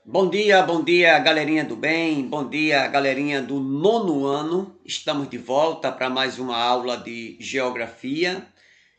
Bom dia, galerinha do bem, bom dia, galerinha do nono ano. Estamos de volta para mais uma aula de geografia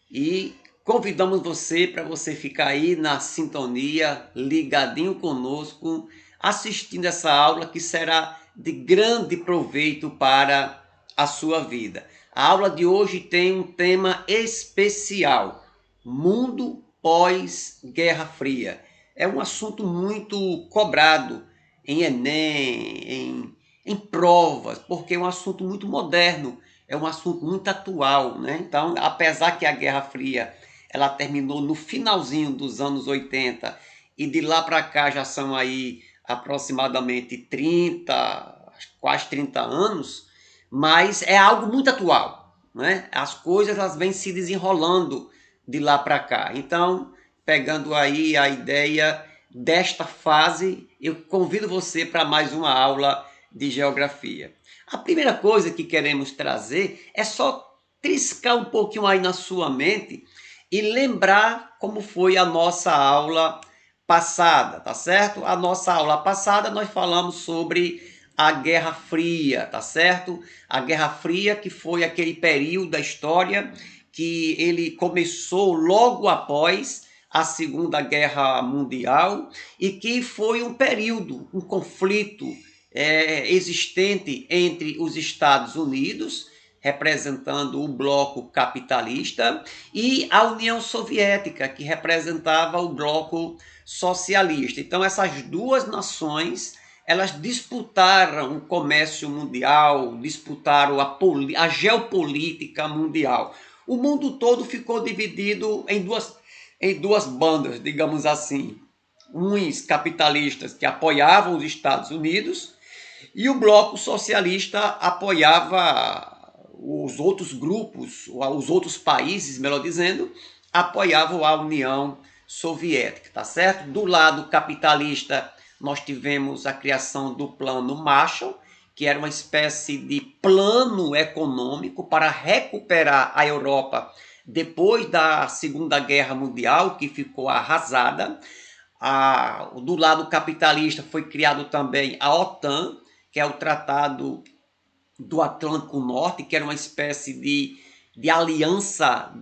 e convidamos você para você ficar aí na sintonia, ligadinho conosco, assistindo essa aula que será de grande proveito para a sua vida. A aula de hoje tem um tema especial: mundo pós-Guerra Fria. É um assunto muito cobrado em Enem, em provas, porque é um assunto muito moderno, é um assunto muito atual, né? Então, apesar que a Guerra Fria ela terminou no finalzinho dos anos 80 e de lá para cá já são aí aproximadamente 30, quase 30 anos, mas é algo muito atual, né? As coisas elas vêm se desenrolando de lá para cá. Então, pegando aí a ideia desta fase, eu convido você para mais uma aula de geografia. A primeira coisa que queremos trazer é só triscar um pouquinho aí na sua mente e lembrar como foi a nossa aula passada, tá certo? A nossa aula passada nós falamos sobre a Guerra Fria, tá certo? A Guerra Fria que foi aquele período da história que ele começou logo após a Segunda Guerra Mundial e que foi um período, um conflito existente entre os Estados Unidos, representando o bloco capitalista, e a União Soviética, que representava o bloco socialista. Então, essas duas nações elas disputaram o comércio mundial, disputaram a geopolítica mundial. O mundo todo ficou dividido em duas bandas, digamos assim. Uns capitalistas que apoiavam os Estados Unidos e o bloco socialista apoiava os outros grupos, os outros países, melhor dizendo, apoiavam a União Soviética, tá certo? Do lado capitalista, nós tivemos a criação do Plano Marshall, que era uma espécie de plano econômico para recuperar a Europa depois da Segunda Guerra Mundial, que ficou arrasada. Do lado capitalista foi criado também a OTAN, que é o Tratado do Atlântico Norte, que era uma espécie de aliança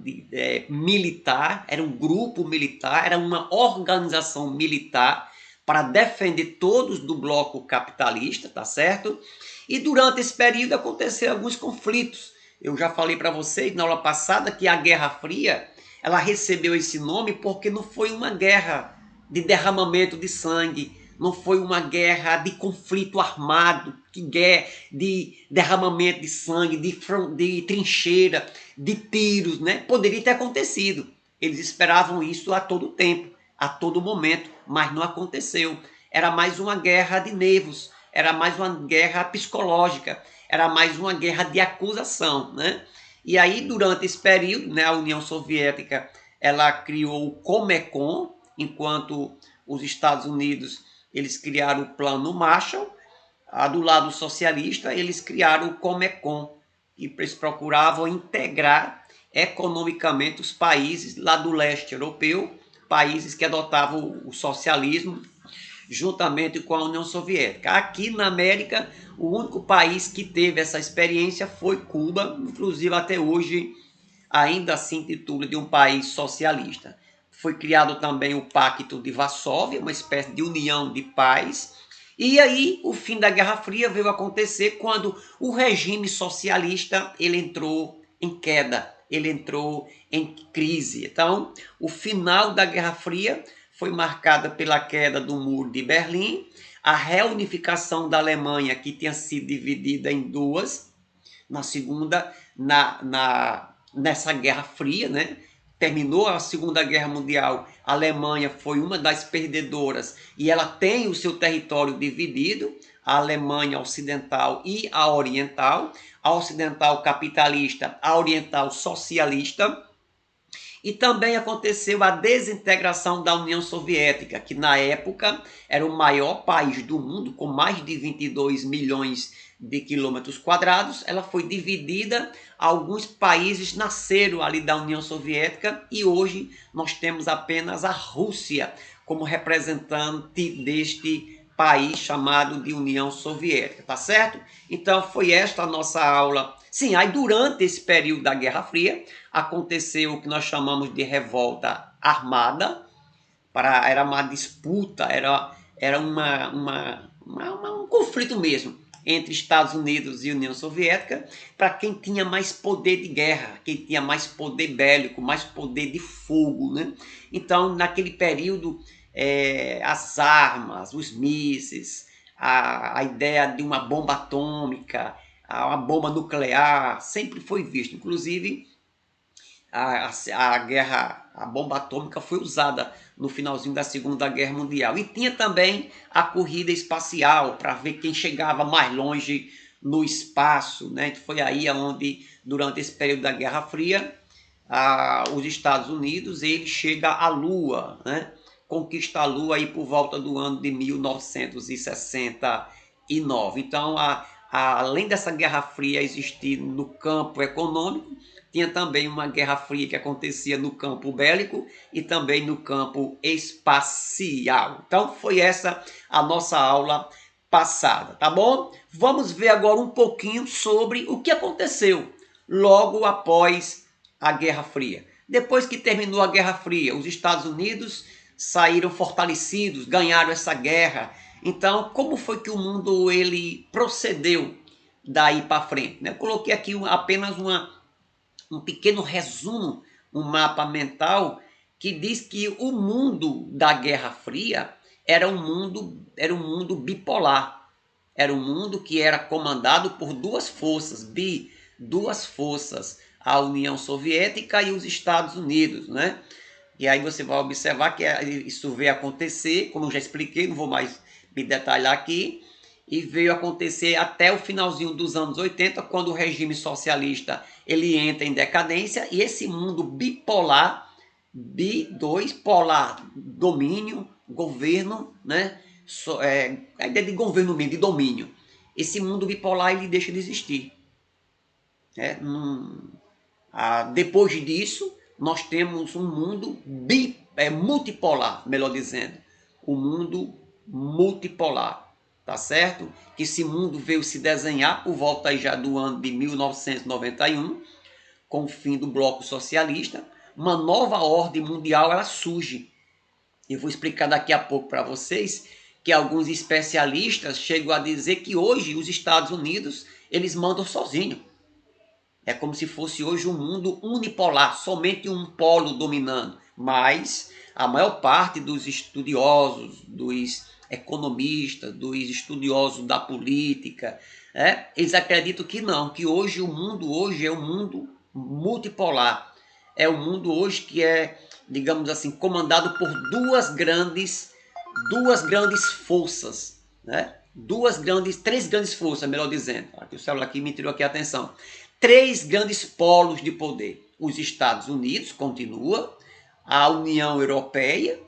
militar, era um grupo militar, era uma organização militar para defender todos do bloco capitalista, tá certo? E durante esse período aconteceram alguns conflitos. Eu já falei para vocês na aula passada que a Guerra Fria ela recebeu esse nome porque não foi uma guerra de derramamento de sangue, não foi uma guerra de conflito armado, de derramamento de sangue, de trincheira, de tiros, né? Poderia ter acontecido. Eles esperavam isso a todo tempo, a todo momento, mas não aconteceu. Era mais uma guerra de nervos, era mais uma guerra psicológica, era mais uma guerra de acusação, né? E aí, durante esse período, né, a União Soviética ela criou o Comecon, enquanto os Estados Unidos eles criaram o Plano Marshall. Do lado socialista, eles criaram o Comecon, e eles procuravam integrar economicamente os países lá do leste europeu, países que adotavam o socialismo juntamente com a União Soviética. Aqui na América, o único país que teve essa experiência foi Cuba, inclusive até hoje ainda assim titula de um país socialista. Foi criado também o Pacto de Varsóvia, uma espécie de união de paz. E aí o fim da Guerra Fria veio acontecer quando o regime socialista ele entrou em queda, ele entrou em crise. Então, o final da Guerra Fria foi marcada pela queda do Muro de Berlim, a reunificação da Alemanha, que tinha sido dividida em duas, na segunda, nessa Guerra Fria, né? Terminou a Segunda Guerra Mundial, a Alemanha foi uma das perdedoras e ela tem o seu território dividido, a Alemanha ocidental e a oriental, a ocidental capitalista, a oriental socialista. E também aconteceu a desintegração da União Soviética, que na época era o maior país do mundo, com mais de 22 milhões de quilômetros quadrados. Ela foi dividida, alguns países nasceram ali da União Soviética e hoje nós temos apenas a Rússia como representante deste país chamado de União Soviética, tá certo? Então foi esta a nossa aula. Sim, aí durante esse período da Guerra Fria aconteceu o que nós chamamos de revolta armada, era uma disputa, era um conflito mesmo entre Estados Unidos e União Soviética para quem tinha mais poder de guerra, quem tinha mais poder bélico, mais poder de fogo, né? Então, naquele período, as armas, os mísseis, a ideia de uma bomba atômica, uma bomba nuclear, sempre foi visto. Inclusive, a bomba atômica foi usada no finalzinho da Segunda Guerra Mundial. E tinha também a corrida espacial para ver quem chegava mais longe no espaço, né? Foi aí onde, durante esse período da Guerra Fria, os Estados Unidos ele chega à Lua, né? Conquista a Lua aí por volta do ano de 1969. Então, além dessa Guerra Fria existir no campo econômico, tinha também uma Guerra Fria que acontecia no campo bélico e também no campo espacial. Então foi essa a nossa aula passada, tá bom? Vamos ver agora um pouquinho sobre o que aconteceu logo após a Guerra Fria. Depois que terminou a Guerra Fria, os Estados Unidos saíram fortalecidos, ganharam essa guerra. Então, como foi que o mundo ele procedeu daí para frente? Eu coloquei aqui apenas um pequeno resumo, um mapa mental que diz que o mundo da Guerra Fria era um mundo bipolar. Era um mundo que era comandado por duas forças, a União Soviética e os Estados Unidos, né? E aí você vai observar que isso veio acontecer, como eu já expliquei, não vou mais me detalhar aqui, e veio acontecer até o finalzinho dos anos 80, quando o regime socialista ele entra em decadência, e esse mundo bipolar, polar, domínio, governo, né? A ideia de governo mesmo, de domínio. Esse mundo bipolar ele deixa de existir. Depois disso, nós temos um mundo multipolar, melhor dizendo. O mundo multipolar. Tá certo? Que esse mundo veio se desenhar por volta aí já do ano de 1991, com o fim do bloco socialista, uma nova ordem mundial ela surge. Eu vou explicar daqui a pouco para vocês que alguns especialistas chegam a dizer que hoje os Estados Unidos eles mandam sozinhos. É como se fosse hoje um mundo unipolar, somente um polo dominando. Mas a maior parte dos estudiosos, dos economistas, dos estudiosos da política, eles acreditam que não, que hoje o mundo hoje é um mundo multipolar. É um mundo hoje que é, digamos assim, comandado por duas grandes forças, né? Três grandes forças, melhor dizendo. Aqui o celular aqui me tirou aqui a atenção. Três grandes polos de poder. Os Estados Unidos continua, a União Europeia,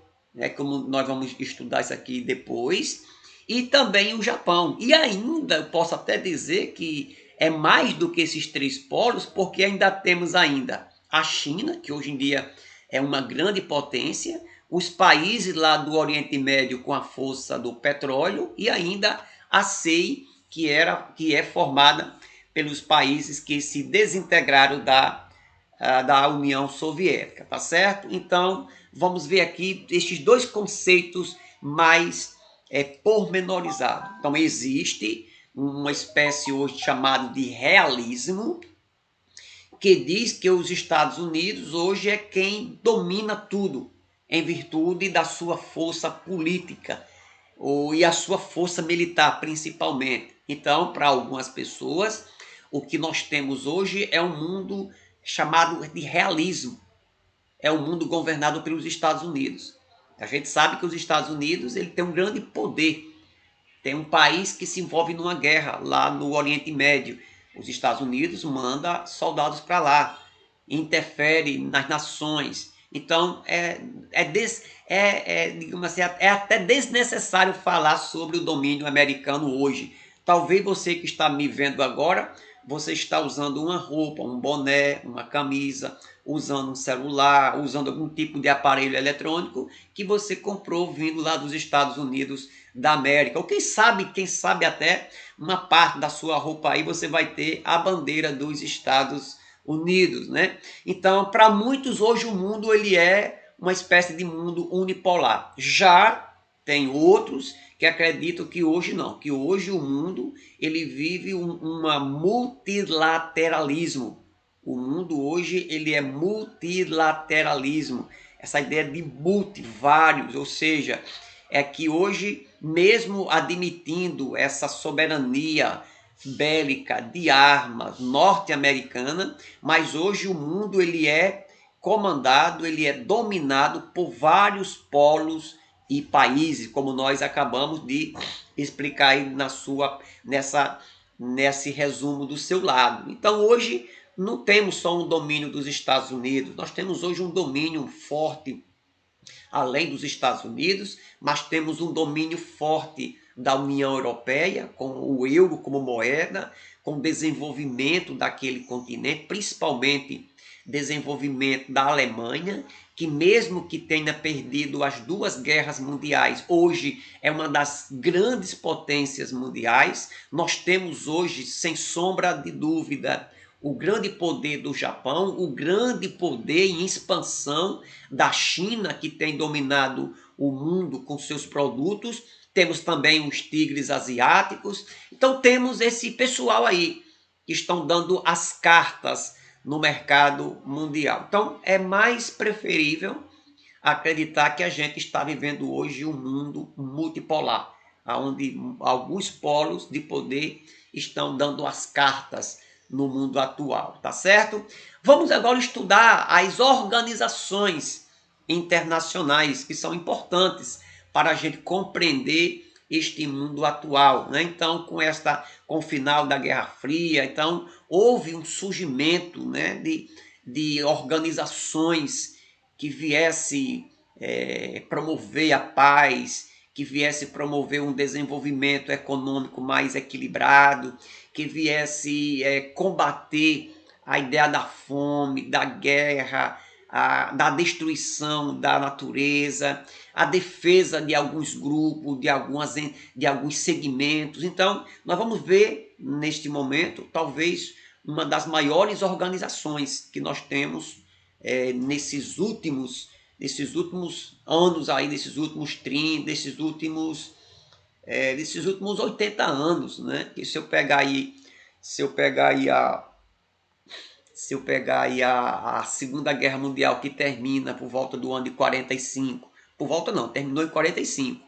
como nós vamos estudar isso aqui depois, e também o Japão. E ainda, eu posso até dizer que é mais do que esses três polos, porque ainda temos ainda a China, que hoje em dia é uma grande potência, os países lá do Oriente Médio com a força do petróleo, e ainda a CEI, que é formada pelos países que se desintegraram da União Soviética, tá certo? Então, vamos ver aqui estes dois conceitos mais pormenorizados. Então, existe uma espécie hoje chamada de realismo, que diz que os Estados Unidos hoje é quem domina tudo, em virtude da sua força política e a sua força militar, principalmente. Então, para algumas pessoas, o que nós temos hoje é um mundo chamado de realismo. É um mundo governado pelos Estados Unidos. A gente sabe que os Estados Unidos ele tem um grande poder. Tem um país que se envolve numa guerra lá no Oriente Médio. Os Estados Unidos manda soldados para lá, interfere nas nações. Então, digamos assim, é até desnecessário falar sobre o domínio americano hoje. Talvez você que está me vendo agora você está usando uma roupa, um boné, uma camisa, usando um celular, usando algum tipo de aparelho eletrônico que você comprou vindo lá dos Estados Unidos da América. Ou quem sabe até uma parte da sua roupa aí você vai ter a bandeira dos Estados Unidos, né? Então, para muitos hoje o mundo ele é uma espécie de mundo unipolar. Já tem outros que acreditam que hoje não, que hoje o mundo ele vive uma multilateralismo. O mundo hoje ele é multilateralismo. Essa ideia de multi, vários, ou seja, é que hoje, mesmo admitindo essa soberania bélica de armas norte-americana, mas hoje o mundo ele é comandado, ele é dominado por vários polos e países, como nós acabamos de explicar aí nesse resumo do seu lado. Então hoje não temos só um domínio dos Estados Unidos, nós temos hoje um domínio forte além dos Estados Unidos, mas temos um domínio forte da União Europeia, com o euro como moeda, com o desenvolvimento daquele continente, principalmente desenvolvimento da Alemanha, que mesmo que tenha perdido as duas guerras mundiais, hoje é uma das grandes potências mundiais. Nós temos hoje, sem sombra de dúvida, o grande poder do Japão, o grande poder em expansão da China, que tem dominado o mundo com seus produtos. Temos também os tigres asiáticos. Então temos esse pessoal aí que estão dando as cartas no mercado mundial. Então é mais preferível acreditar que a gente está vivendo hoje um mundo multipolar, onde alguns polos de poder estão dando as cartas no mundo atual, tá certo? Vamos agora estudar as organizações internacionais que são importantes para a gente compreender este mundo atual, né? Então, com o final da Guerra Fria, então houve um surgimento, né, de organizações que viesse promover a paz, que viesse promover um desenvolvimento econômico mais equilibrado, que viesse combater a ideia da fome, da guerra, da destruição da natureza, a defesa de alguns grupos, de alguns segmentos. Então, nós vamos ver neste momento, talvez, uma das maiores organizações que nós temos nesses últimos anos aí, nesses últimos 30, desses últimos 80 anos, né? Que se eu pegar aí a Segunda Guerra Mundial, que termina por volta do ano de 45, por volta não, terminou em 45,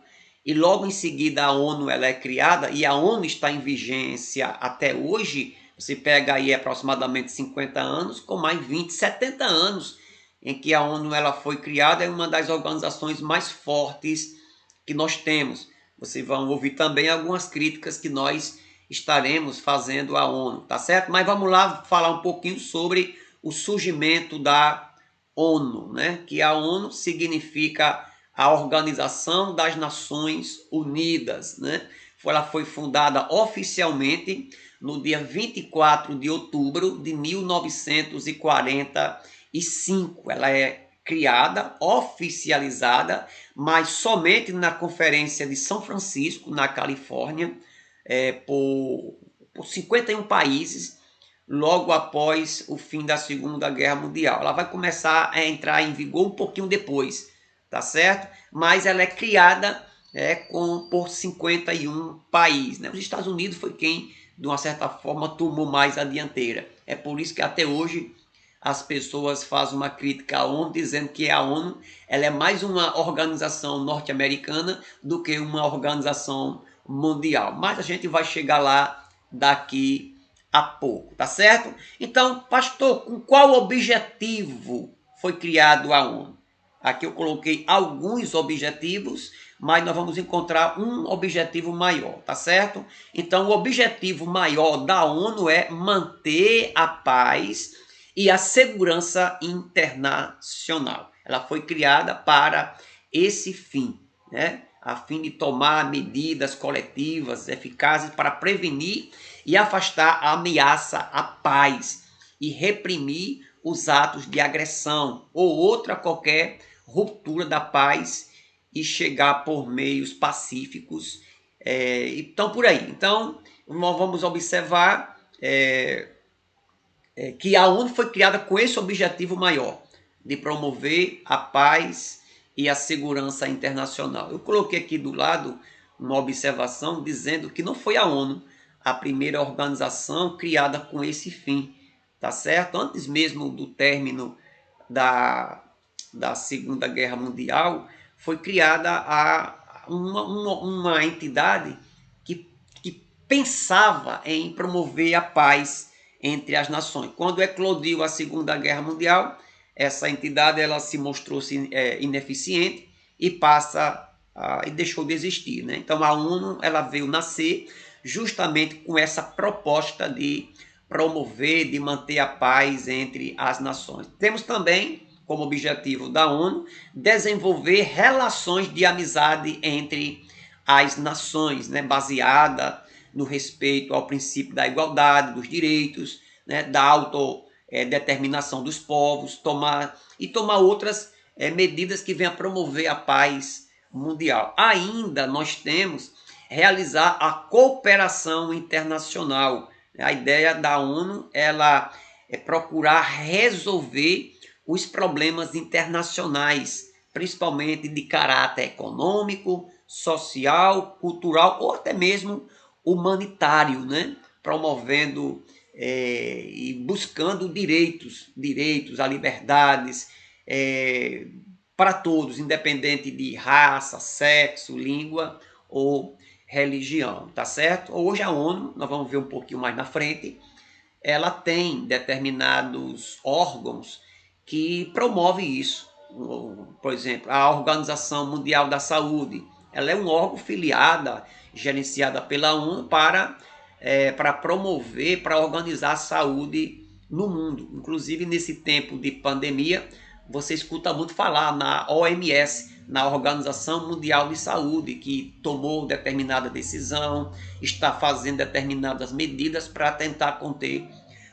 e logo em seguida a ONU ela é criada, e a ONU está em vigência até hoje. Você pega aí aproximadamente 50 anos, com mais 20, 70 anos, em que a ONU ela foi criada, é uma das organizações mais fortes que nós temos. Vocês vão ouvir também algumas críticas que nós estaremos fazendo à ONU, tá certo? Mas vamos lá falar um pouquinho sobre o surgimento da ONU, né? Que a ONU significa a Organização das Nações Unidas, né? Ela foi fundada oficialmente no dia 24 de outubro de 1945. Ela é criada, oficializada, mas somente na Conferência de São Francisco, na Califórnia, por 51 países, logo após o fim da Segunda Guerra Mundial. Ela vai começar a entrar em vigor um pouquinho depois, tá certo? Mas ela é criada por 51 países, né? Os Estados Unidos foi quem, de uma certa forma, tomou mais a dianteira. É por isso que até hoje as pessoas fazem uma crítica à ONU, dizendo que a ONU ela é mais uma organização norte-americana do que uma organização mundial. Mas a gente vai chegar lá daqui a pouco, tá certo? Então, pastor, com qual objetivo foi criado a ONU? Aqui eu coloquei alguns objetivos, mas nós vamos encontrar um objetivo maior, tá certo? Então, o objetivo maior da ONU é manter a paz e a segurança internacional. Ela foi criada para esse fim, né? a fim de tomar medidas coletivas eficazes para prevenir e afastar a ameaça à paz e reprimir os atos de agressão ou outra qualquer ruptura da paz e chegar por meios pacíficos. Então, por aí. Então, nós vamos observar que a ONU foi criada com esse objetivo maior, de promover a paz e a segurança internacional. Eu coloquei aqui do lado uma observação dizendo que não foi a ONU a primeira organização criada com esse fim, tá certo? Antes mesmo do término da Segunda Guerra Mundial, foi criada uma entidade que pensava em promover a paz entre as nações. Quando eclodiu a Segunda Guerra Mundial, essa entidade ela se mostrou ineficiente e e deixou de existir, né? Então a ONU ela veio nascer justamente com essa proposta de promover, de manter a paz entre as nações. Temos também como objetivo da ONU desenvolver relações de amizade entre as nações, né, baseada no respeito ao princípio da igualdade, dos direitos, né, da autodeterminação dos povos, tomar outras medidas que venham a promover a paz mundial. Ainda nós temos realizar a cooperação internacional. A ideia da ONU ela é procurar resolver os problemas internacionais, principalmente de caráter econômico, social, cultural ou até mesmo humanitário, né? Promovendo e buscando direitos, a liberdades para todos, independente de raça, sexo, língua ou religião, tá certo? Hoje a ONU, nós vamos ver um pouquinho mais na frente, ela tem determinados órgãos que promovem isso. Por exemplo, a Organização Mundial da Saúde, ela é um órgão filiada, gerenciada pela ONU para promover, para organizar a saúde no mundo. Inclusive, nesse tempo de pandemia, você escuta muito falar na OMS, na Organização Mundial de Saúde, que tomou determinada decisão, está fazendo determinadas medidas para tentar conter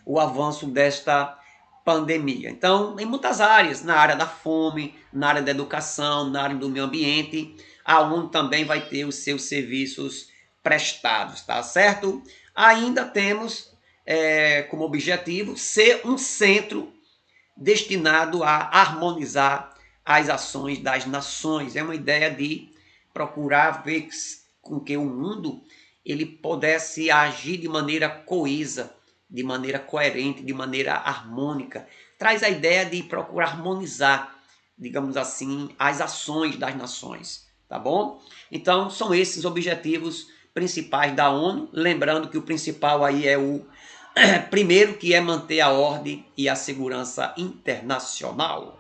o avanço desta pandemia. Então, em muitas áreas, na área da fome, na área da educação, na área do meio ambiente, a ONU também vai ter os seus serviços prestados, tá certo? Ainda temos como objetivo ser um centro destinado a harmonizar as ações das nações. É uma ideia de procurar ver com que o mundo ele pudesse agir de maneira coesa, de maneira coerente, de maneira harmônica. Traz a ideia de procurar harmonizar, digamos assim, as ações das nações, tá bom? Então, são esses objetivos principais da ONU, lembrando que o principal aí é o primeiro, que é manter a ordem e a segurança internacional.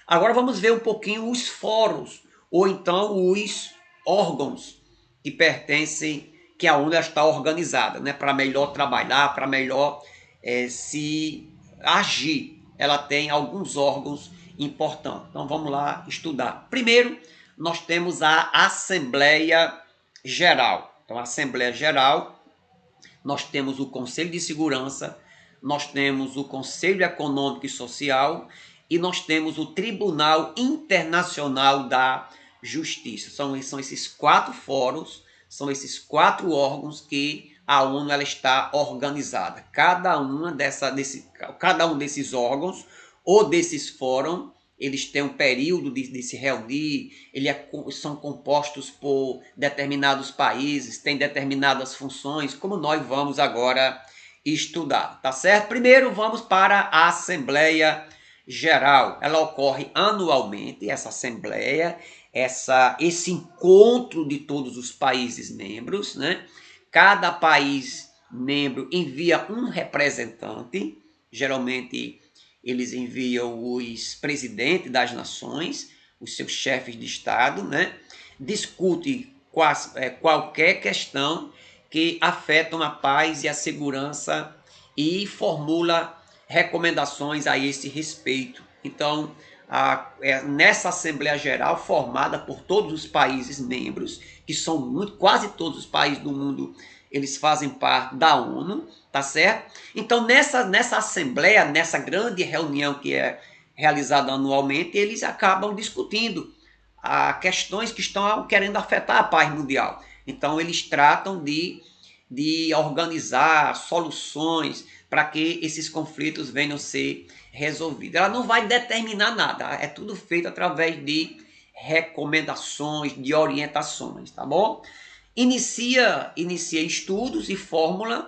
Agora vamos ver um pouquinho os fóruns, ou então os órgãos que pertencem, que a ONU está organizada, né, para melhor trabalhar, para melhor se agir. Ela tem alguns órgãos importantes. Então vamos lá estudar. Primeiro, nós temos a Assembleia Geral. Então, a Assembleia Geral, nós temos o Conselho de Segurança, nós temos o Conselho Econômico e Social e nós temos o Tribunal Internacional da Justiça. São esses 4 fóruns, são esses 4 órgãos que a ONU ela está organizada. Cada um desses órgãos ou desses fóruns, eles têm um período de se reunir, são compostos por determinados países, têm determinadas funções, como nós vamos agora estudar, tá certo? Primeiro vamos para a Assembleia Geral. Ela ocorre anualmente, essa Assembleia, esse encontro de todos os países membros, né? Cada país membro envia um representante, geralmente eles enviam os presidentes das nações, os seus chefes de Estado, né? Discute qualquer questão que afetam a paz e a segurança e formula recomendações a esse respeito. Então, nessa Assembleia Geral formada por todos os países membros, que são quase todos os países do mundo, eles fazem parte da ONU, tá certo? Então nessa Assembleia, nessa grande reunião que é realizada anualmente, eles acabam discutindo questões que estão querendo afetar a paz mundial. Então eles tratam de organizar soluções para que esses conflitos venham a ser resolvidos. Ela não vai determinar nada, é tudo feito através de recomendações, de orientações, tá bom? Inicia estudos e fórmulas,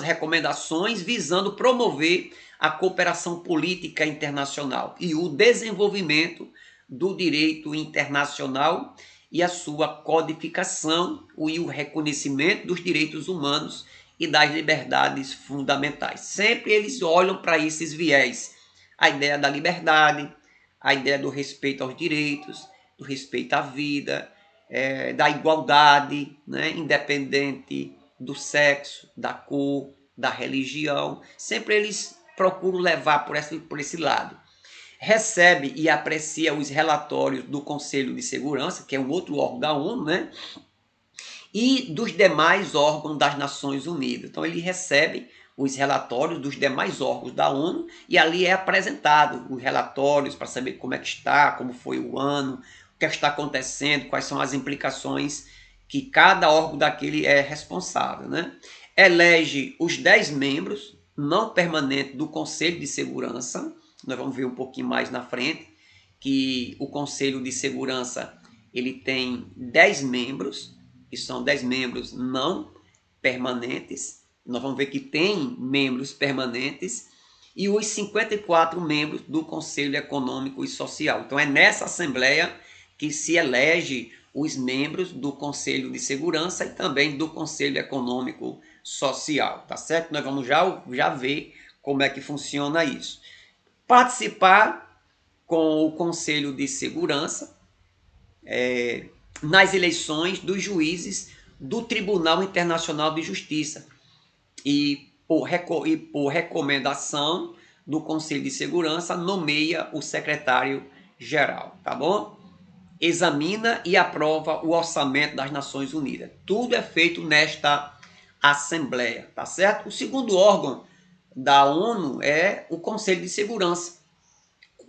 recomendações visando promover a cooperação política internacional e o desenvolvimento do direito internacional e a sua codificação e o reconhecimento dos direitos humanos e das liberdades fundamentais. Sempre eles olham para esses viés, a ideia da liberdade, a ideia do respeito aos direitos, do respeito à vida, da igualdade, né, independente do sexo, da cor, da religião. Sempre eles procuram levar por esse lado. Recebe e aprecia os relatórios do Conselho de Segurança, que é um outro órgão da ONU, né? E dos demais órgãos das Nações Unidas. Então ele recebe os relatórios dos demais órgãos da ONU e ali é apresentado os relatórios para saber como é que está, como foi o ano, o que está acontecendo, quais são as implicações que cada órgão daquele é responsável, né? Elege os 10 membros não permanentes do Conselho de Segurança. Nós vamos ver um pouquinho mais na frente que o Conselho de Segurança ele tem 10 membros, que são 10 membros não permanentes. Nós vamos ver que tem membros permanentes e os 54 membros do Conselho Econômico e Social. Então é nessa Assembleia que se elege os membros do Conselho de Segurança e também do Conselho Econômico Social, tá certo? Nós vamos já ver como é que funciona isso. Participar com o Conselho de Segurança nas eleições dos juízes do Tribunal Internacional de Justiça e por recomendação do Conselho de Segurança nomeia o secretário-geral, tá bom? Examina e aprova o orçamento das Nações Unidas. Tudo é feito nesta Assembleia, tá certo? O segundo órgão da ONU é o Conselho de Segurança.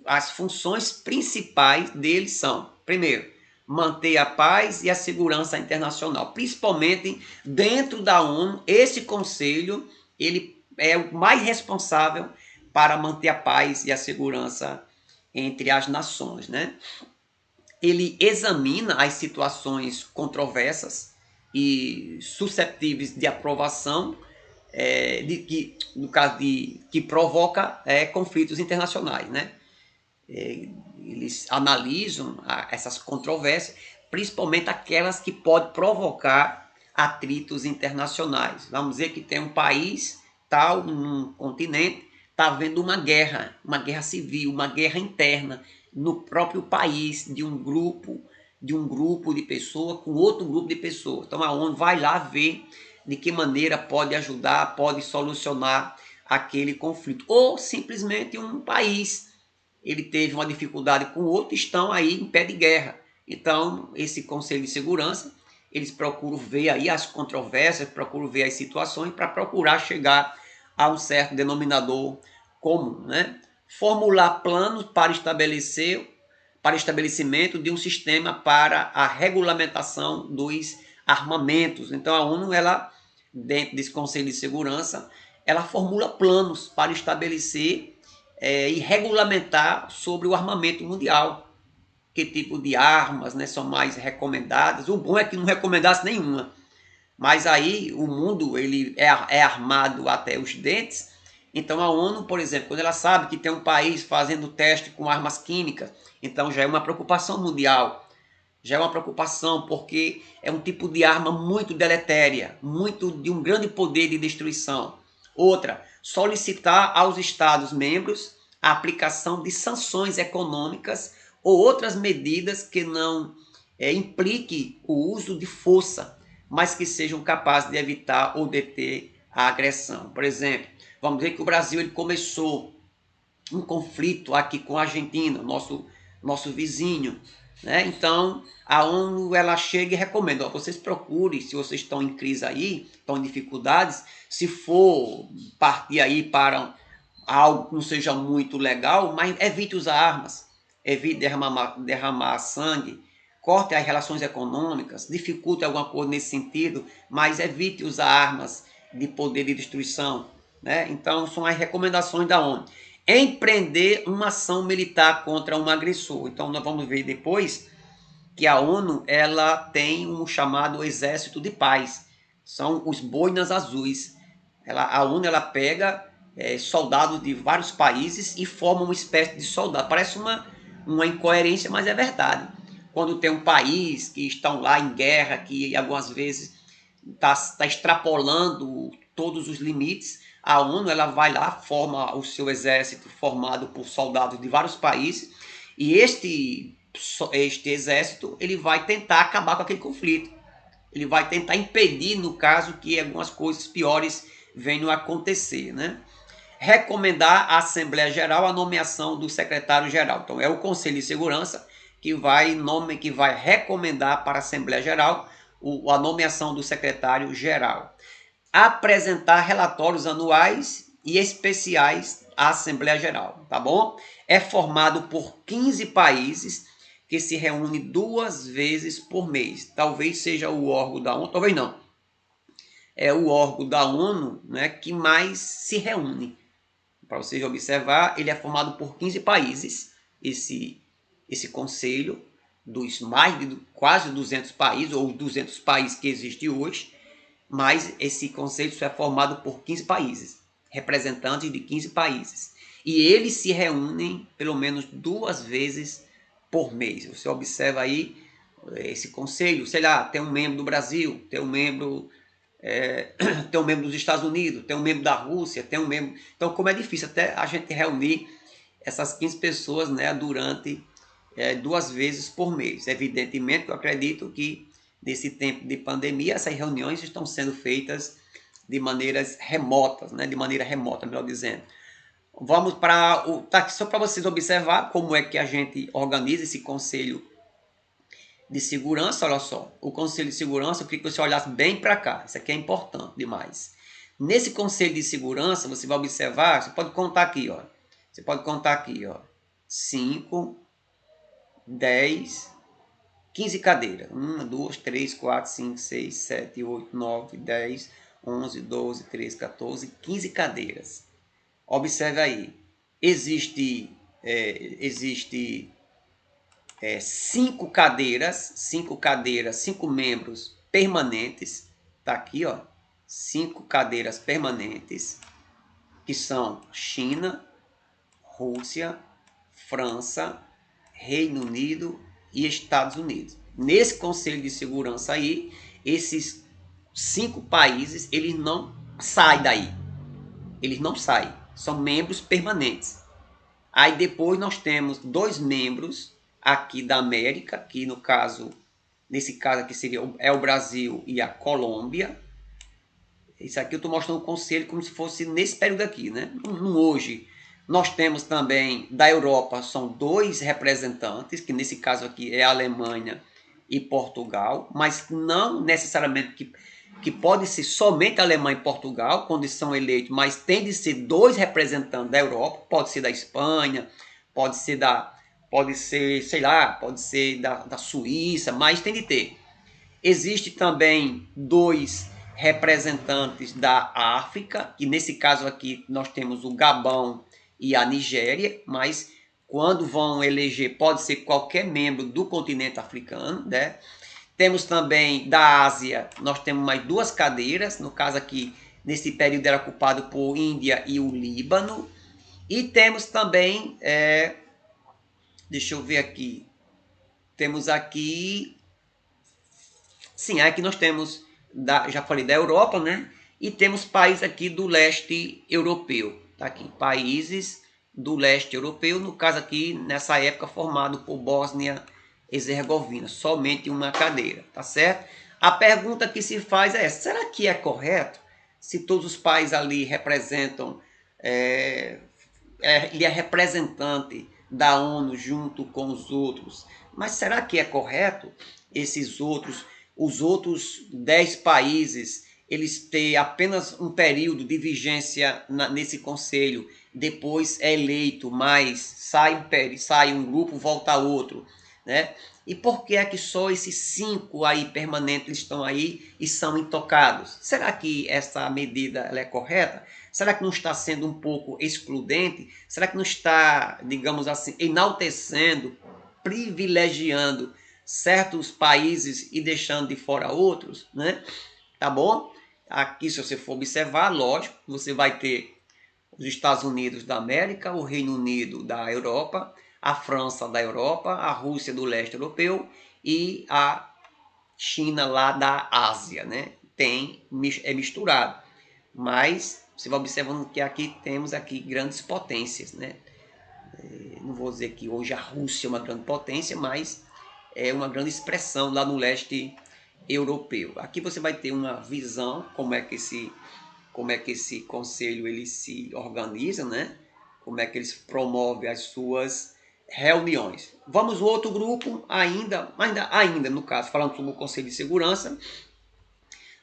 As funções principais dele são, primeiro, manter a paz e a segurança internacional, principalmente dentro da ONU. Esse conselho ele é o mais responsável para manter a paz e a segurança entre as nações, né? Ele examina as situações controversas e suscetíveis de aprovação, no caso que provoca conflitos internacionais, né? Eles analisam essas controvérsias, principalmente aquelas que podem provocar atritos internacionais. Vamos dizer que tem um país tal, num continente, está havendo uma guerra civil, uma guerra interna no próprio país de um grupo de pessoas com outro grupo de pessoas. Então a ONU vai lá ver de que maneira pode ajudar, pode solucionar aquele conflito. Ou simplesmente um país ele teve uma dificuldade com o outro, estão aí em pé de guerra. Então, esse Conselho de Segurança, eles procuram ver aí as controvérsias, procuram ver as situações para procurar chegar a um certo denominador comum, né? Formular planos para estabelecimento de um sistema para a regulamentação dos armamentos. Então, a ONU, ela, dentro desse Conselho de Segurança, ela formula planos para estabelecer e regulamentar sobre o armamento mundial. Que tipo de armas, né, são mais recomendadas. O bom é que não recomendasse nenhuma. Mas aí o mundo ele é armado até os dentes. Então a ONU, por exemplo, quando ela sabe que tem um país fazendo teste com armas químicas, então já é uma preocupação mundial. Já é uma preocupação porque é um tipo de arma muito deletéria, muito de um grande poder de destruição. Outra, solicitar aos Estados-membros a aplicação de sanções econômicas ou outras medidas que não implique o uso de força, mas que sejam capazes de evitar ou deter a agressão. Por exemplo, vamos dizer que o Brasil ele começou um conflito aqui com a Argentina, nosso vizinho, né? Então, a ONU ela chega e recomenda, ó, vocês procurem, se vocês estão em crise aí, estão em dificuldades, se for partir aí para algo que não seja muito legal, mas evite usar armas, evite derramar sangue, corte as relações econômicas, dificulte alguma coisa nesse sentido, mas evite usar armas de poder de destruição, né? Então, são as recomendações da ONU. Empreender uma ação militar contra um agressor. Então, nós vamos ver depois que a ONU ela tem um chamado Exército de Paz. São os boinas azuis. A ONU ela pega soldados de vários países e forma uma espécie de soldado. Parece uma incoerência, mas é verdade. Quando tem um país que estão lá em guerra, que algumas vezes está extrapolando todos os limites, a ONU ela vai lá, forma o seu exército formado por soldados de vários países, e este exército ele vai tentar acabar com aquele conflito. Ele vai tentar impedir, no caso, que algumas coisas piores venham a acontecer, né? Recomendar à Assembleia Geral a nomeação do secretário-geral. Então, é o Conselho de Segurança que vai recomendar para a Assembleia Geral a nomeação do secretário-geral. Apresentar relatórios anuais e especiais à Assembleia Geral, tá bom? É formado por 15 países que se reúne 2 vezes por mês. Talvez seja o órgão da ONU, talvez não. É o órgão da ONU, né, que mais se reúne. Para vocês observar, ele é formado por 15 países, esse conselho, dos mais de quase 200 países, ou 200 países que existem hoje, mas esse conselho é formado por 15 países, representantes de 15 países. E eles se reúnem pelo menos 2 vezes por mês. Você observa aí esse conselho, sei lá, tem um membro do Brasil, tem um membro tem um membro dos Estados Unidos, tem um membro da Rússia, tem um membro... Então, como é difícil até a gente reunir essas 15 pessoas, né, durante 2 vezes por mês. Evidentemente, eu acredito que nesse tempo de pandemia, essas reuniões estão sendo feitas de maneiras remotas, né, de maneira remota, melhor dizendo. Vamos para o... Tá, só para vocês observar como é que a gente organiza esse conselho de segurança. Olha só, o Conselho de Segurança, eu queria que você olhasse bem para cá, isso aqui é importante demais. Nesse Conselho de Segurança, você vai observar, você pode contar aqui, ó. Você pode contar aqui, ó. 5, 10, 15 cadeiras. 1, 2, 3, 4, 5, 6, 7, 8, 9, 10, 11, 12, 13, 14, 15 cadeiras. Observe aí. Existe 5 cadeiras, 5 membros permanentes, tá aqui, ó, 5 cadeiras permanentes, que são China, Rússia, França, Reino Unido e Estados Unidos. Nesse Conselho de Segurança aí, esses 5 países, eles não saem daí. Eles não saem, são membros permanentes. Aí depois nós temos 2 membros aqui da América, que nesse caso aqui seria o Brasil e a Colômbia. Isso aqui eu estou mostrando o conselho como se fosse nesse período aqui, né? Hoje nós temos também da Europa, são 2 representantes, que nesse caso aqui é a Alemanha e Portugal, mas não necessariamente que pode ser somente a Alemanha e Portugal, quando são eleitos, mas tem de ser 2 representantes da Europa, pode ser da Espanha, pode ser, sei lá, pode ser da Suíça, mas tem de ter. Existe também 2 representantes da África, e nesse caso aqui nós temos o Gabão e a Nigéria, mas quando vão eleger pode ser qualquer membro do continente africano, né? Temos também da Ásia, nós temos mais 2 cadeiras, no caso aqui, nesse período era ocupado por Índia e o Líbano. E temos também, deixa eu ver aqui, temos aqui, sim, aqui nós temos, já falei da Europa, né? E temos países aqui do leste europeu, tá aqui, países do leste europeu, no caso aqui, nessa época, formado por Bósnia Herzegovina, somente uma cadeira, tá certo? A pergunta que se faz é, será que é correto se todos os países ali representam ele é representante da ONU junto com os outros. Mas será que é correto os outros 10 países, eles ter apenas um período de vigência nesse conselho, depois é eleito, mas sai um grupo, volta outro, né? E por que é que só esses 5 aí permanentes estão aí e são intocados? Será que essa medida ela é correta? Será que não está sendo um pouco excludente? Será que não está, digamos assim, enaltecendo, privilegiando certos países e deixando de fora outros, né? Tá bom? Aqui, se você for observar, lógico, você vai ter os Estados Unidos da América, o Reino Unido da Europa, a França da Europa, a Rússia do leste europeu e a China lá da Ásia, né? É misturado. Mas você vai observando que aqui temos aqui grandes potências, né? Não vou dizer que hoje a Rússia é uma grande potência, mas é uma grande expressão lá no leste europeu. Aqui você vai ter uma visão como é que esse conselho ele se organiza, né? Como é que eles promovem as suas reuniões. Vamos ao outro grupo, ainda no caso, falando sobre o Conselho de Segurança,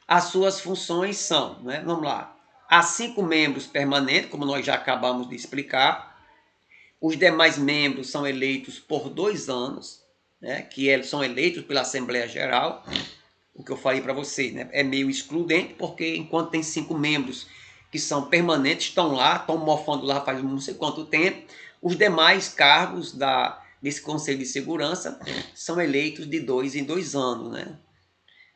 as suas funções são, né? Vamos lá, há 5 membros permanentes, como nós já acabamos de explicar. Os demais membros são eleitos por 2 anos, né? Que são eleitos pela Assembleia Geral. O que eu falei para você, né? É meio excludente, porque enquanto tem 5 membros que são permanentes, estão lá, estão mofando lá faz não sei quanto tempo, os demais cargos desse Conselho de Segurança são eleitos de 2 em 2 anos, né?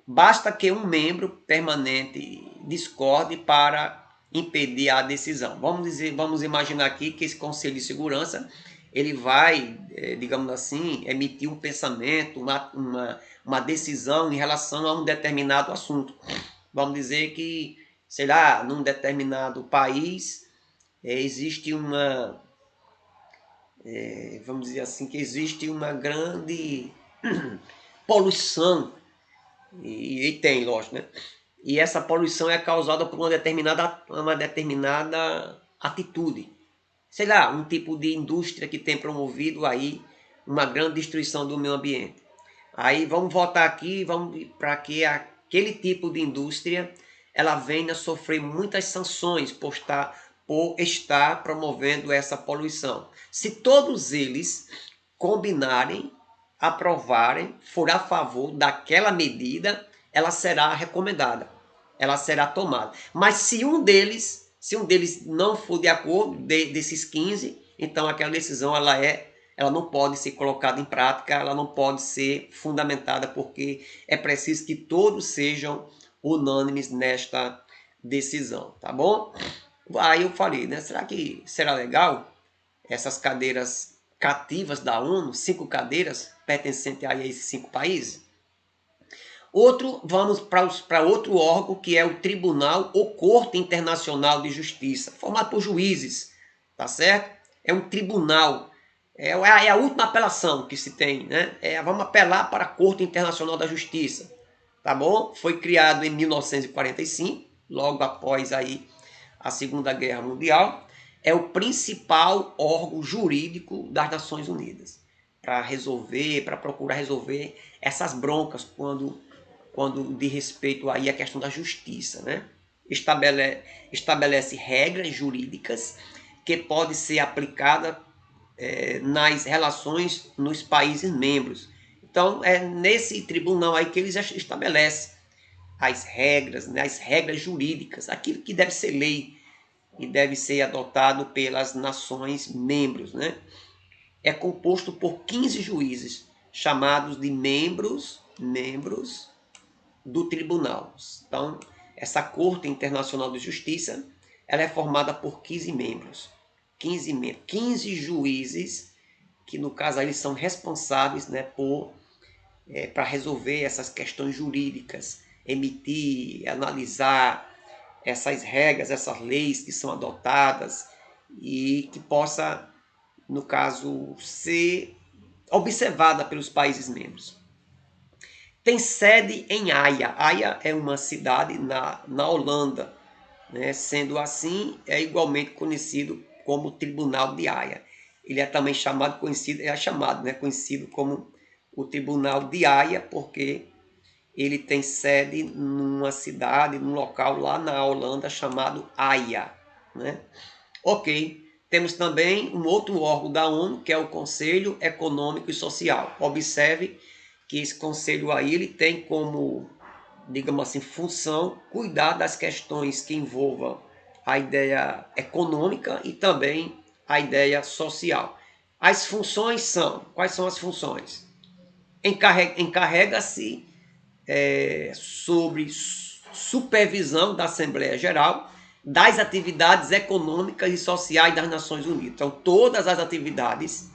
Basta que um membro permanente discorde para impedir a decisão. Vamos imaginar aqui que esse Conselho de Segurança ele vai, digamos assim, emitir um pensamento, uma decisão em relação a um determinado assunto. Vamos dizer que, sei lá, num determinado país existe vamos dizer assim, que existe uma grande poluição, e tem, lógico, né? E essa poluição é causada por uma determinada atitude. Sei lá, um tipo de indústria que tem promovido aí uma grande destruição do meio ambiente. Aí vamos voltar aqui, vamos para que aquele tipo de indústria ela venha sofrer muitas sanções por estar promovendo essa poluição. Se todos eles combinarem, aprovarem, for a favor daquela medida, ela será recomendada, ela será tomada. Mas se um deles não for de acordo desses 15, então aquela decisão ela não pode ser colocada em prática, ela não pode ser fundamentada, porque é preciso que todos sejam unânimes nesta decisão, tá bom? Aí eu falei, né? Será que será legal essas cadeiras cativas da ONU, 5 cadeiras pertencentes a esses 5 países? Vamos para outro órgão, que é o Tribunal ou Corte Internacional de Justiça, formado por juízes, tá certo? É um tribunal, é a última apelação que se tem, né? Vamos apelar para a Corte Internacional da Justiça, tá bom? Foi criado em 1945, logo após aí a Segunda Guerra Mundial. É o principal órgão jurídico das Nações Unidas para procurar resolver essas broncas quando de respeito aí à questão da justiça, né? Estabelece regras jurídicas que podem ser aplicadas nas relações nos países membros. Então, é nesse tribunal aí que eles estabelecem as regras, né, as regras jurídicas, aquilo que deve ser lei e deve ser adotado pelas nações membros, né? É composto por 15 juízes, chamados de membros do tribunal. Então, essa Corte Internacional de Justiça, ela é formada por 15 membros. 15 juízes, que no caso eles são responsáveis, né, para resolver essas questões jurídicas, emitir, analisar essas regras, essas leis que são adotadas e que possa, no caso, ser observada pelos países membros. Tem sede em Haia. Haia é uma cidade na Holanda, né? Sendo assim, é igualmente como Tribunal de Haia. Ele é também conhecido como o Tribunal de Haia, porque ele tem sede numa cidade, num local lá na Holanda chamado Haia, né? Ok, temos também um outro órgão da ONU, que é o Conselho Econômico e Social. Observe que esse conselho aí ele tem como, digamos assim, função cuidar das questões que envolvam a ideia econômica e também a ideia social. As funções são, quais são as funções? Encarrega-se sobre supervisão da Assembleia Geral das atividades econômicas e sociais das Nações Unidas. Então, todas as atividades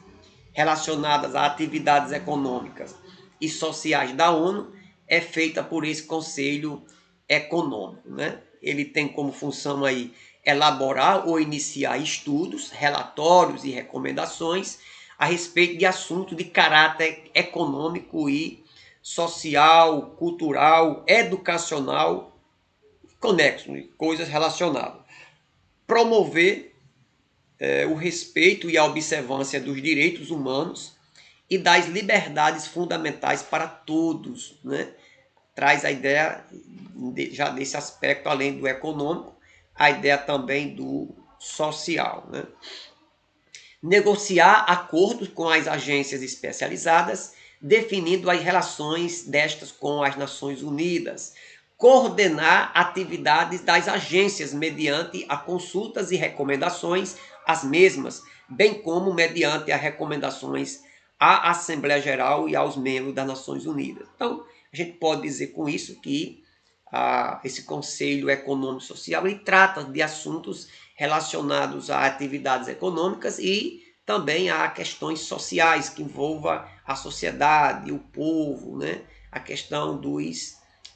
relacionadas a atividades econômicas e sociais da ONU é feita por esse Conselho Econômico, né? Ele tem como função aí elaborar ou iniciar estudos, relatórios e recomendações a respeito de assuntos de caráter econômico e social, cultural, educacional, conexo, coisas relacionadas. Promover o respeito e a observância dos direitos humanos e das liberdades fundamentais para todos, né? Traz a ideia, já desse aspecto, além do econômico, a ideia também do social, né? Negociar acordos com as agências especializadas, definindo as relações destas com as Nações Unidas, coordenar atividades das agências mediante a consultas e recomendações às mesmas, bem como mediante as recomendações à Assembleia Geral e aos membros das Nações Unidas. Então, a gente pode dizer com isso que esse Conselho Econômico e Social ele trata de assuntos relacionados a atividades econômicas e também a questões sociais que envolvam a sociedade, o povo, né? A questão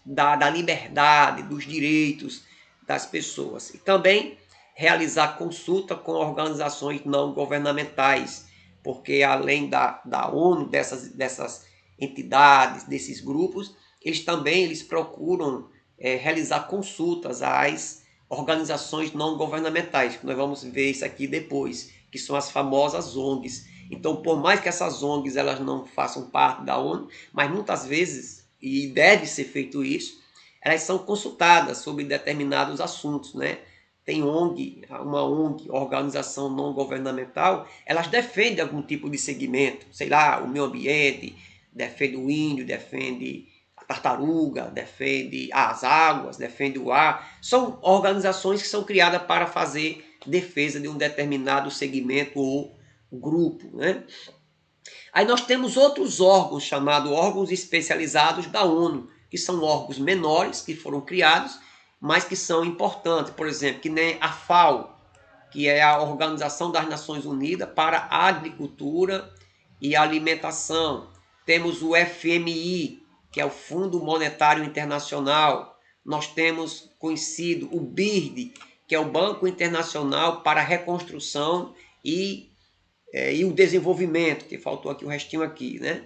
da liberdade, dos direitos das pessoas. E também realizar consulta com organizações não governamentais, porque além da ONU, dessas entidades, desses grupos, eles procuram realizar consultas às organizações não governamentais, que nós vamos ver isso aqui depois, que são as famosas ONGs. Então, por mais que essas ONGs elas não façam parte da ONU, mas muitas vezes, e deve ser feito isso, elas são consultadas sobre determinados assuntos, né? Tem uma ONG, organização não governamental, elas defendem algum tipo de segmento, sei lá, o meio ambiente, defende o índio, defende a tartaruga, defende as águas, defende o ar. São organizações que são criadas para fazer defesa de um determinado segmento ou grupo, né? Aí nós temos outros órgãos chamados órgãos especializados da ONU, que são órgãos menores que foram criados, mas que são importantes. Por exemplo, que nem a FAO, que é a Organização das Nações Unidas para a Agricultura e a Alimentação. Temos o FMI, que é o Fundo Monetário Internacional. Nós temos conhecido o BIRD, que é o Banco Internacional para a Reconstrução e o Desenvolvimento, que faltou aqui o restinho aqui, né?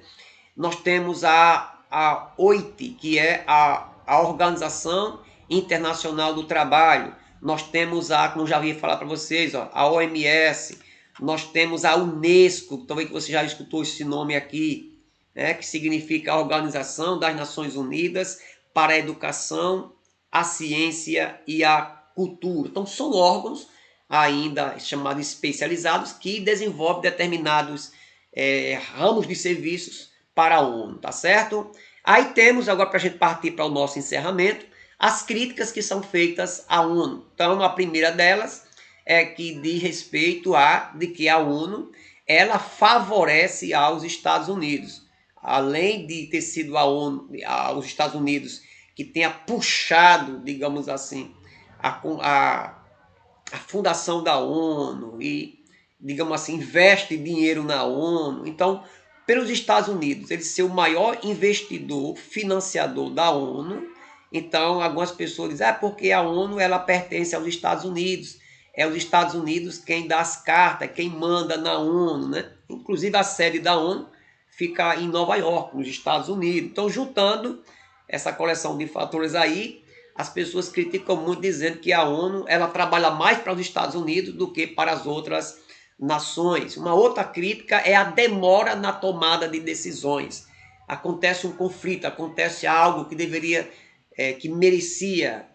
Nós temos a OIT, que é a Organização Internacional do Trabalho. Nós temos como já havia falar para vocês, a OMS. Nós temos a Unesco, talvez que você já escutou esse nome aqui, né? Que significa a Organização das Nações Unidas para a Educação, a Ciência e a Cultura. Então, são órgãos ainda chamados especializados que desenvolvem determinados ramos de serviços para a ONU, tá certo? Aí temos, agora para a gente partir para o nosso encerramento, as críticas que são feitas à ONU. Então, a primeira delas é que diz respeito de que a ONU ela favorece aos Estados Unidos. Além de ter sido a ONU, os Estados Unidos que tenha puxado, digamos assim, a fundação da ONU e, digamos assim, investe dinheiro na ONU. Então, pelos Estados Unidos, ele ser o maior investidor, financiador da ONU, então algumas pessoas dizem, porque a ONU ela pertence aos Estados Unidos, é os Estados Unidos quem dá as cartas, quem manda na ONU, né? Inclusive a sede da ONU fica em Nova York, nos Estados Unidos. Então, juntando essa coleção de fatores aí, as pessoas criticam muito dizendo que a ONU ela trabalha mais para os Estados Unidos do que para as outras nações. Uma outra crítica é a demora na tomada de decisões. Acontece um conflito, acontece algo que deveria, que merecia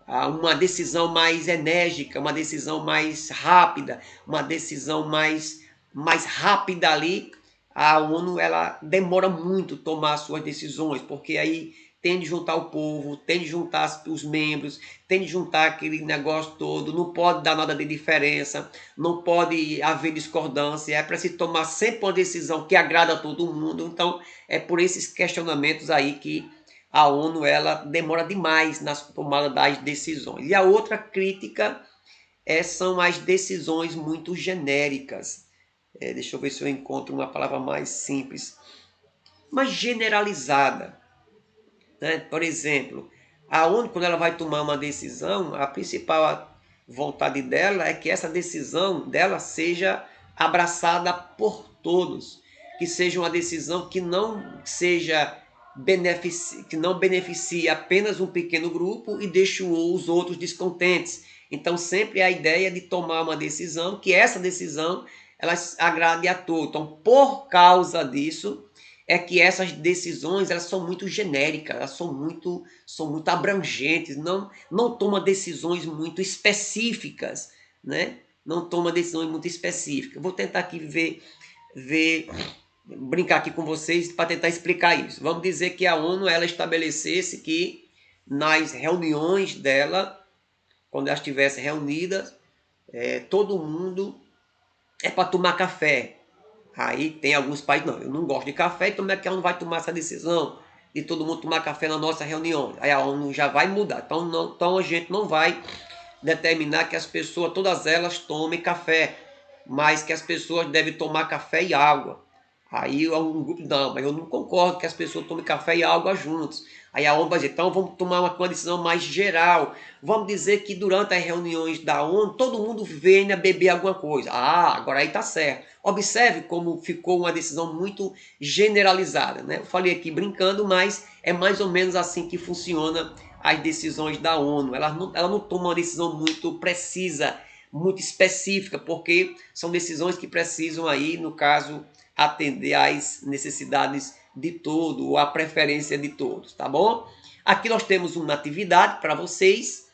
uma decisão mais enérgica, uma decisão mais rápida, uma decisão mais rápida ali. A ONU ela demora muito a tomar suas decisões, porque aí tem de juntar o povo, tem de juntar os membros, tem de juntar aquele negócio todo, não pode dar nada de diferença, não pode haver discordância, é preciso tomar sempre uma decisão que agrada a todo mundo. Então, é por esses questionamentos aí que a ONU ela demora demais na tomada das decisões. E a outra crítica são as decisões muito genéricas. Deixa eu ver se eu encontro uma palavra mais simples, mais generalizada. Né? Por exemplo, a ONU, quando ela vai tomar uma decisão, a principal vontade dela é que essa decisão dela seja abraçada por todos, que seja uma decisão que não seja que não beneficie apenas um pequeno grupo e deixe os outros descontentes. Então sempre a ideia de tomar uma decisão, que essa decisão ela agrade a todos. Então, por causa disso, é que essas decisões elas são muito genéricas, elas são muito abrangentes, não toma decisões muito específicas, né? Não toma decisões muito específicas. Vou tentar aqui brincar aqui com vocês para tentar explicar isso. Vamos dizer que a ONU ela estabelecesse que nas reuniões dela, quando elas estivessem reunidas, todo mundo é para tomar café. Aí tem alguns países, não, eu não gosto de café, então como é que a ONU vai tomar essa decisão de todo mundo tomar café na nossa reunião? Aí a ONU já vai mudar. Então a gente não vai determinar que as pessoas, todas elas, tomem café, mas que as pessoas devem tomar café e água. Aí um grupo, não, mas eu não concordo que as pessoas tomem café e água juntos. Aí a ONU vai dizer, então vamos tomar uma decisão mais geral. Vamos dizer que durante as reuniões da ONU, todo mundo venha beber alguma coisa. Ah, agora aí está certo. Observe como ficou uma decisão muito generalizada, né? Eu falei aqui brincando, mas é mais ou menos assim que funciona as decisões da ONU. Ela não toma uma decisão muito precisa, muito específica, porque são decisões que precisam aí, no caso, atender às necessidades de todo, ou à preferência de todos, tá bom? Aqui nós temos uma atividade para vocês.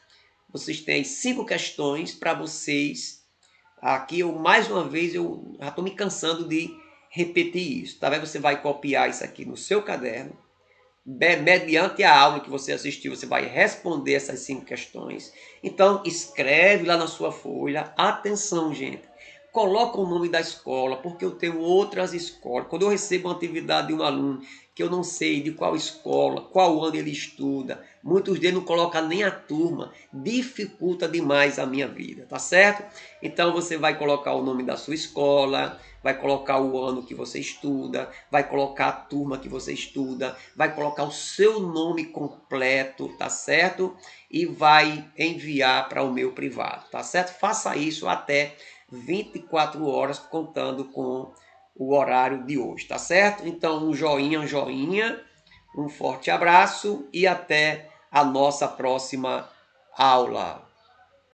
Vocês têm 5 questões para vocês. Aqui mais uma vez, eu já estou me cansando de repetir isso, tá vendo? Você vai copiar isso aqui no seu caderno. Mediante a aula que você assistiu, você vai responder essas 5 questões. Então, escreve lá na sua folha. Atenção, gente. Coloca o nome da escola, porque eu tenho outras escolas. Quando eu recebo uma atividade de um aluno que eu não sei de qual escola, qual ano ele estuda, muitos deles não colocam nem a turma, dificulta demais a minha vida, tá certo? Então você vai colocar o nome da sua escola, vai colocar o ano que você estuda, vai colocar a turma que você estuda, vai colocar o seu nome completo, tá certo? E vai enviar para o meu privado, tá certo? Faça isso até 24 horas contando com o horário de hoje, tá certo? Então um joinha, um forte abraço e até a nossa próxima aula.